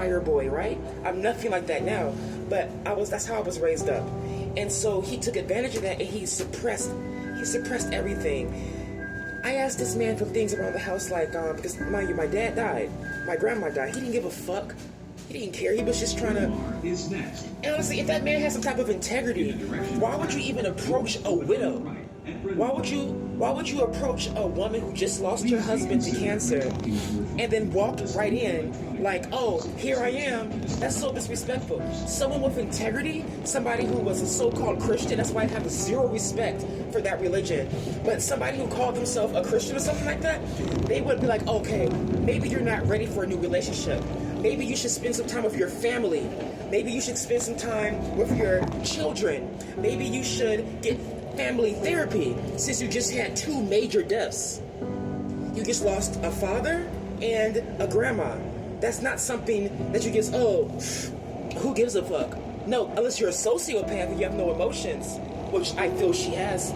choir boy, right? I'm nothing like that now, but that's how I was raised up. And so he took advantage of that, and he suppressed everything. I asked this man for things around the house, like, because mind you, my dad died, my grandma died. He didn't give a fuck. He didn't care. He was just trying to. And honestly, if that man has some type of integrity, why would you even approach a widow? Why would you approach a woman who just lost her husband to cancer and then walk right in like, oh, here I am? That's so disrespectful. Someone with integrity, somebody who was a so-called Christian, that's why I have zero respect for that religion. But somebody who called themselves a Christian or something like that, they would be like, okay, maybe you're not ready for a new relationship. Maybe you should spend some time with your family. Maybe you should spend some time with your children. Maybe you should get family therapy since you just had 2 major deaths. You just lost a father and a grandma. That's not something that you just, oh, who gives a fuck? No, unless you're a sociopath and you have no emotions, which I feel she has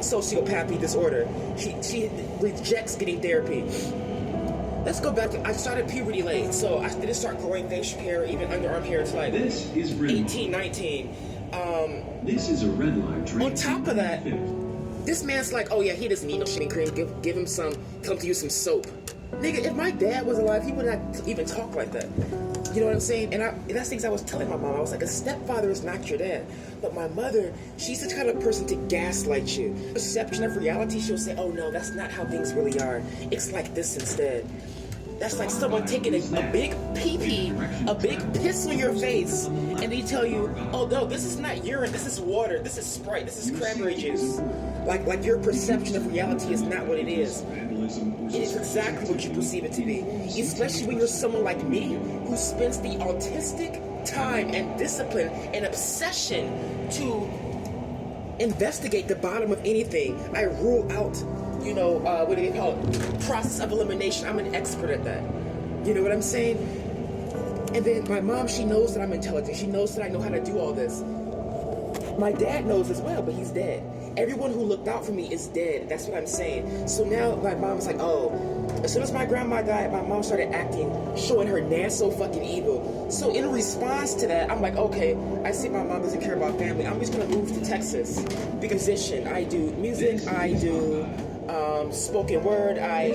sociopathy disorder. She rejects getting therapy. Let's go back to, I started puberty late, so I didn't start growing facial hair, even underarm hair, until like 18, 19. This is a red line train. On top of that, this man's like, oh yeah, he doesn't need no shaving cream. Give him some, come to use some soap. Nigga, if my dad was alive, he would not even talk like that. You know what I'm saying? And that's things I was telling my mom. I was like, a stepfather is not your dad. But my mother, she's the kind of person to gaslight you. Perception of reality, she'll say, oh no, that's not how things really are. It's like this instead. That's like someone taking a big pee-pee, a big piss on your face, and they tell you, oh no, this is not urine, this is water, this is Sprite, this is cranberry juice. Like your perception of reality is not what it is. It is exactly what you perceive it to be. Especially when you're someone like me, who spends the autistic time and discipline and obsession to investigate the bottom of anything. I rule out, what do they call it? Process of elimination. I'm an expert at that. You know what I'm saying? And then my mom, she knows that I'm intelligent. She knows that I know how to do all this. My dad knows as well, but he's dead. Everyone who looked out for me is dead. That's what I'm saying. So now my mom's like, oh, as soon as my grandma died, my mom started acting, showing her Nan so fucking evil. So in response to that, I'm like, okay, I see my mom doesn't care about family. I'm just gonna move to Texas. Because musician, I do music, I do spoken word, I'm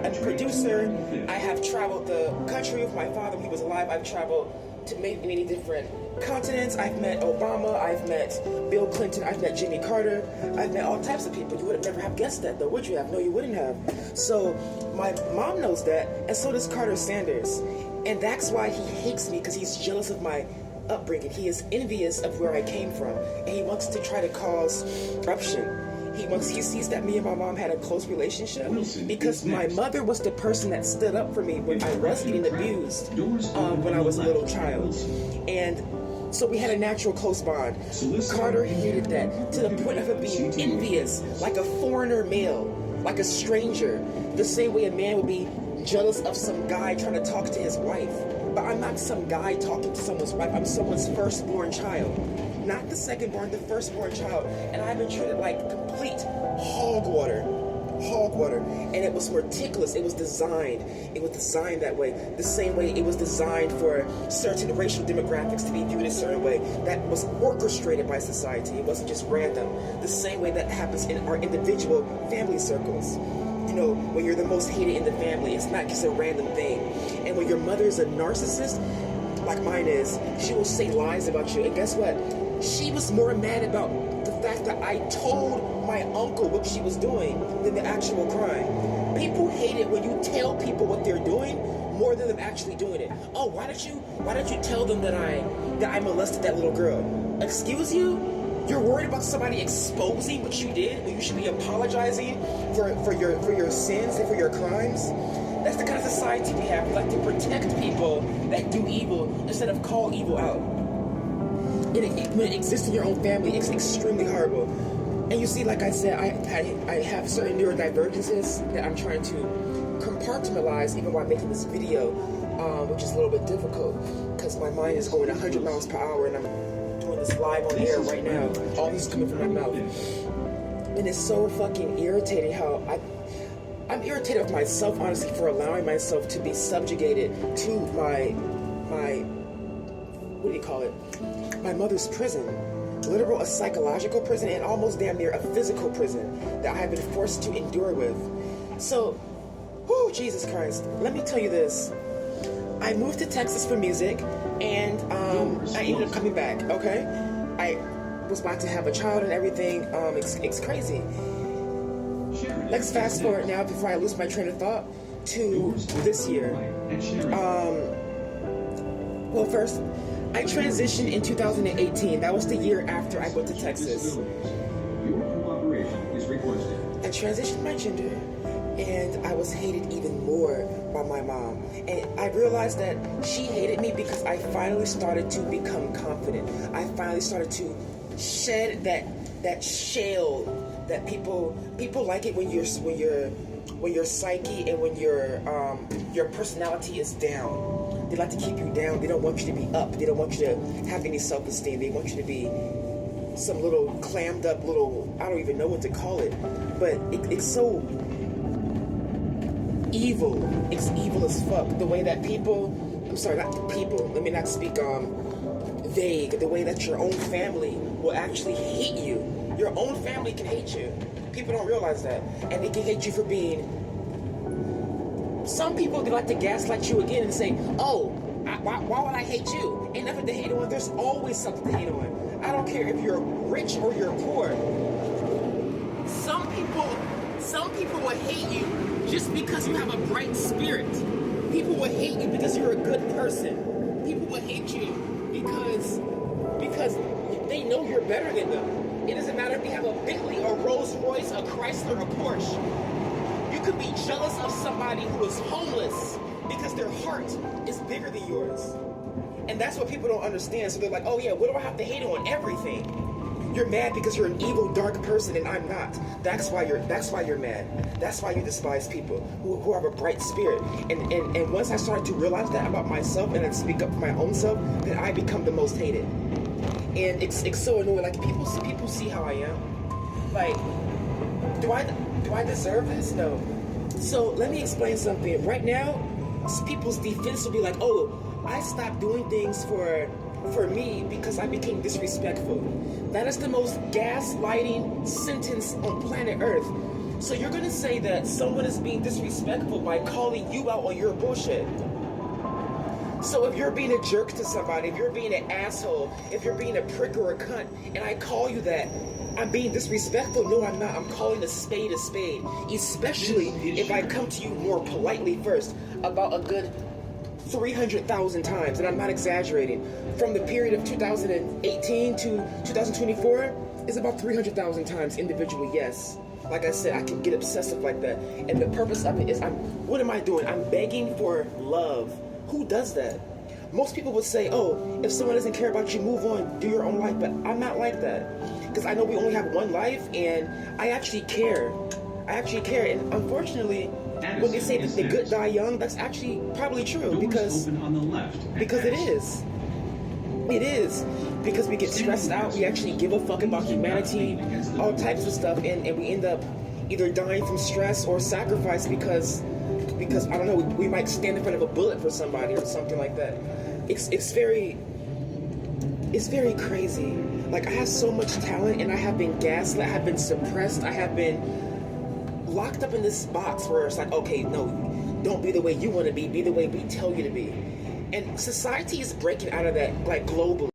a producer. I have traveled the country with my father when he was alive. I've traveled to many different continents. I've met Obama, I've met Bill Clinton, I've met Jimmy Carter, I've met all types of people. You would have never have guessed that though, would you have? No, you wouldn't have. So my mom knows that, and so does Carter Sanders. And that's why he hates me, because he's jealous of my upbringing. He is envious of where I came from, and he wants to try to cause corruption. He sees that me and my mom had a close relationship because my mother was the person that stood up for me when I was getting abused when I was a little child. And so we had a natural close bond. Carter hated that to the point of him being envious, like a foreigner male, like a stranger, the same way a man would be jealous of some guy trying to talk to his wife. But I'm not some guy talking to someone's wife. I'm someone's firstborn child. Not the second-born, the firstborn child. And I've been treated like complete hog water. And it was meticulous. It was designed that way. The same way it was designed for certain racial demographics to be viewed a certain way. That was orchestrated by society. It wasn't just random. The same way that happens in our individual family circles. When you're the most hated in the family, it's not just a random thing. And when your mother is a narcissist, like mine is, she will say lies about you. And guess what? She was more mad about the fact that I told my uncle what she was doing than the actual crime. People hate it when you tell people what they're doing more than them actually doing it. Oh, why did you tell them that I molested that little girl? Excuse you? You're worried about somebody exposing what you did when you should be apologizing for your sins and for your crimes? That's the kind of society we have. We like to protect people that do evil instead of call evil out. When it exists in your own family, it's extremely horrible. And you see, like I said, I have certain neurodivergences that I'm trying to compartmentalize even while making this video, which is a little bit difficult because my mind is going 100 miles per hour and I'm doing this live on air right now. All this is coming from my mouth. And it's so fucking irritating how I'm irritated with myself, honestly, for allowing myself to be subjugated to my what do you call it? My mother's prison. Literal, a psychological prison, and almost damn near a physical prison that I have been forced to endure with. So, whoo, Jesus Christ. Let me tell you this. I moved to Texas for music, and I ended up coming back, okay? I was about to have a child and everything. It's crazy. Let's fast forward now before I lose my train of thought to this year. Well, first, I transitioned in 2018. That was the year after I went to Texas. I transitioned my gender, and I was hated even more by my mom. And I realized that she hated me because I finally started to become confident. I finally started to shed that shell that people like it when your psyche and when your personality is down. They like to keep you down. They don't want you to be up. They don't want you to have any self-esteem. They want you to be some little clammed up little, I don't even know what to call it, but it's so evil. It's evil as fuck. The way that people, I'm sorry, not the people, let me not speak vague, the way that your own family will actually hate you. Your own family can hate you. People don't realize that. And they can hate you for being, some people, they like to gaslight you again and say, oh, why would I hate you? Ain't nothing to hate on. There's always something to hate on. I don't care if you're rich or you're poor. Some people will hate you just because you have a bright spirit. People will hate you because you're a good person. People will hate you because they know you're better than them. It doesn't matter if you have a Bentley, a Rolls Royce, a Chrysler, a Porsche. You can be jealous of somebody who is homeless because their heart is bigger than yours. And that's what people don't understand. So they're like, oh yeah, what do I have to hate on? Everything. You're mad because you're an evil, dark person and I'm not. That's why you're mad. That's why you despise people who have a bright spirit. And once I started to realize that about myself and then speak up for my own self, then I become the most hated. And it's so annoying. Like people see how I am. Like, do I deserve this? No. So let me explain something. Right now, people's defense will be like, oh, I stopped doing things for me because I became disrespectful. That is the most gaslighting sentence on planet Earth. So you're gonna say that someone is being disrespectful by calling you out on your bullshit. So if you're being a jerk to somebody, if you're being an asshole, if you're being a prick or a cunt, and I call you that, I'm being disrespectful? No, I'm not. I'm calling a spade, especially if I come to you more politely first, about a good 300,000 times, and I'm not exaggerating. From the period of 2018 to 2024 is about 300,000 times individually, yes. Like I said, I can get obsessive like that. And the purpose of it is, what am I doing? I'm begging for love. Who does that? Most people would say, oh, if someone doesn't care about you, move on, do your own life. But I'm not like that. Because I know we only have one life, and I actually care. And unfortunately, when they say that the good die young, that's actually probably true. Because it is. It is. Because we get stressed out, we actually give a fuck about humanity, all types of stuff, and we end up either dying from stress or sacrifice because I don't know, we might stand in front of a bullet for somebody or something like that. It's very crazy. Like, I have so much talent and I have been gaslit, I have been suppressed, I have been locked up in this box where it's like, okay, no, don't be the way you want to be the way we tell you to be. And society is breaking out of that, like, globally.